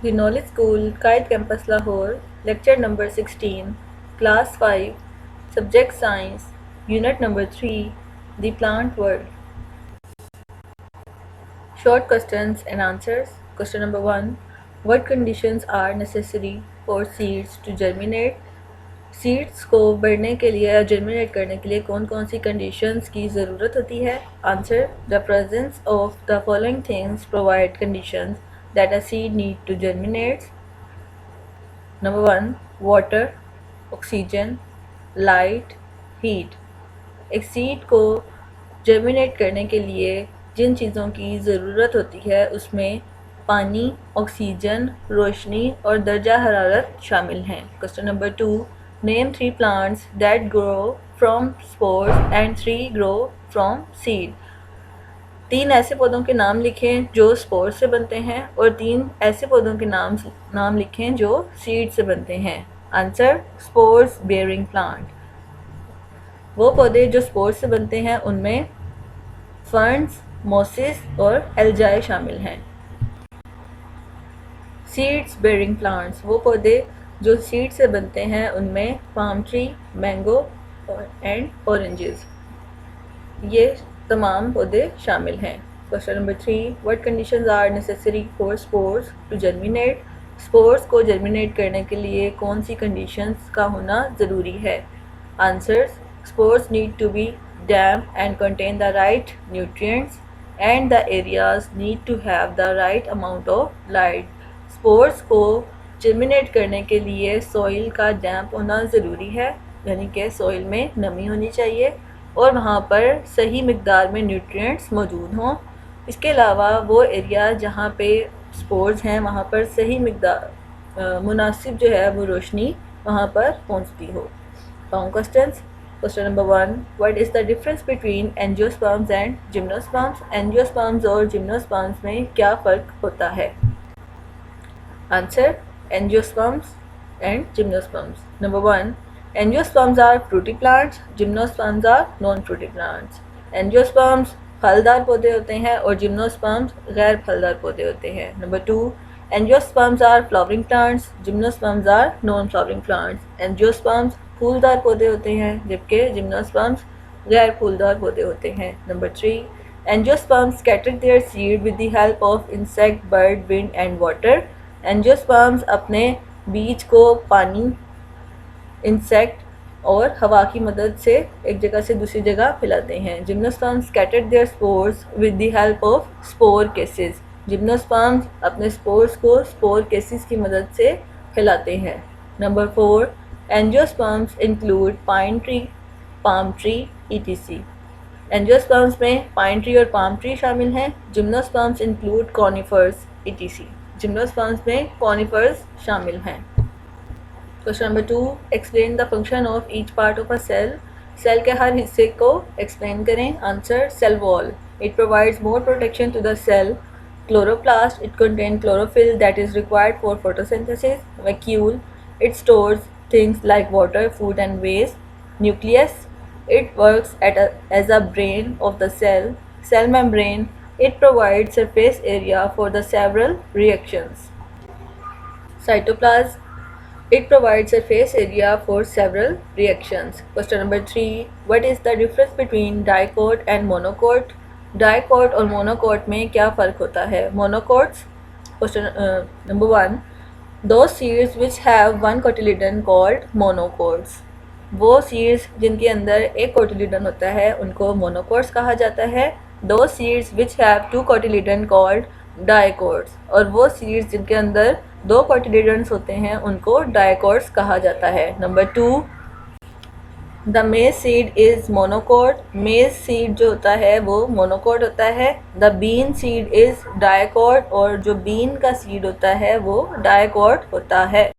The Knowledge School, Kite Campus Lahore, Lecture number 16, Class 5, Subject Science, Unit number 3, The Plant World. Short questions and answers. Question number 1. What conditions are necessary for seeds to germinate? Seeds को बढ़ने के लिए या germinate करने के लिए कौन कौन सी कंडीशंस की ज़रूरत होती है? Answer: the presence of the following things provide conditions that a seed need to germinate. Number 1, water, oxygen, light, heat. एक सीड को जर्मिनेट करने के लिए जिन चीज़ों की ज़रूरत होती है उसमें पानी, ऑक्सीजन, रोशनी और दर्जा हरारत शामिल हैं. Question number 2. Name 3 plants that grow from spores and 3 grow from seed. 3 ऐसे पौधों के नाम लिखें जो स्पोर से बनते हैं और 3 ऐसे पौधों के नाम लिखें जो सीड से बनते हैं. Answer: spores bearing plant. वो पौधे जो स्पोर से बनते हैं उनमें फर्न्स, मॉसेस और एल्जाई शामिल हैं. Seeds bearing plants. वो पौधे जो सीड से बनते हैं उनमें palm tree, mango and oranges, ये तमाम पौधे शामिल हैं. Question number 3. What conditions are necessary for spores to germinate. Spores को जर्मिनेट करने के लिए कौन सी कंडीशंस का होना ज़रूरी है? Answers: spores need to be damp and contain the right nutrients and the areas need to have the right amount of light. Spores को जर्मिनेट करने के लिए सॉइल का डैम्प होना ज़रूरी है, यानी कि सॉइल में नमी होनी चाहिए और वहाँ पर सही मिकदार में न्यूट्रिएंट्स मौजूद हों. इसके अलावा वो एरिया जहाँ पे स्पोर्स हैं वहाँ पर सही मिकदार मुनासिब जो है वो रोशनी वहाँ पर पहुँचती हो. Long questions. Question number 1. What is the difference between angiosperms and gymnosperms. Angiosperms और जिम्नोस्पर्म्स में क्या फ़र्क होता है? Answer: angiosperms and gymnosperms. Number 1. Angiosperms are fruity plants, gymnosperms are non fruity plants. Angiosperms फलदार पौधे होते हैं और जिम्नोस्पर्म्स गैर फलदार पौधे होते हैं. Number 2. Angiosperms are flowering plants, gymnosperms are non flowering plants. Angiosperms फूलदार पौधे होते हैं जबकि जिम्नोस्पर्म्स गैर फूलदार पौधे होते हैं. Number 3. Angiosperms scatter there seed with the help of insect, bird, wind and water. Angiosperms अपने बीज को पानी, इंसेक्ट और हवा की मदद से एक जगह से दूसरी जगह फैलाते हैं. Gymnosperms scatter their spores with the help of spore cases. Gymnosperms अपने स्पोर्स को स्पोर केसेस की मदद से फैलाते हैं. Number 4. Angiosperms include pine tree, palm tree, etc. Angiosperms में पाइन ट्री और पाम ट्री शामिल हैं. Gymnosperms include conifers, etc. Gymnosperms में कॉनिफर्स शामिल हैं. Question number 2. Explain the function of each part of a cell. Cell के हर हिस्से को एक्सप्लेन करें. Answer: cell wall. It provides more protection to the cell. Chloroplast. It contain chlorophyll that is required for photosynthesis. Vacuole. It stores things like water, food and waste. Nucleus. It works as a brain of the cell. Cell membrane. It provides surface area for the several reactions. Cytoplasm. It provides surface area for several reactions. Question number 3. What is the difference between dicot and monocot? Dicot और monocot में क्या फ़र्क होता है? Monocots. Question number 1. Those seeds which have one cotyledon called monocots. वो seeds जिनके अंदर एक cotyledon होता है उनको monocots कहा जाता है. Those seeds which have two cotyledon called dicots. और वो seeds जिनके अंदर 2 cotyledons होते हैं उनको dicots कहा जाता है. Number 2. The maize seed is monocot. maize seed जो होता है वो monocot होता है. The bean seed is dicot और जो bean का seed होता है वो dicot होता है.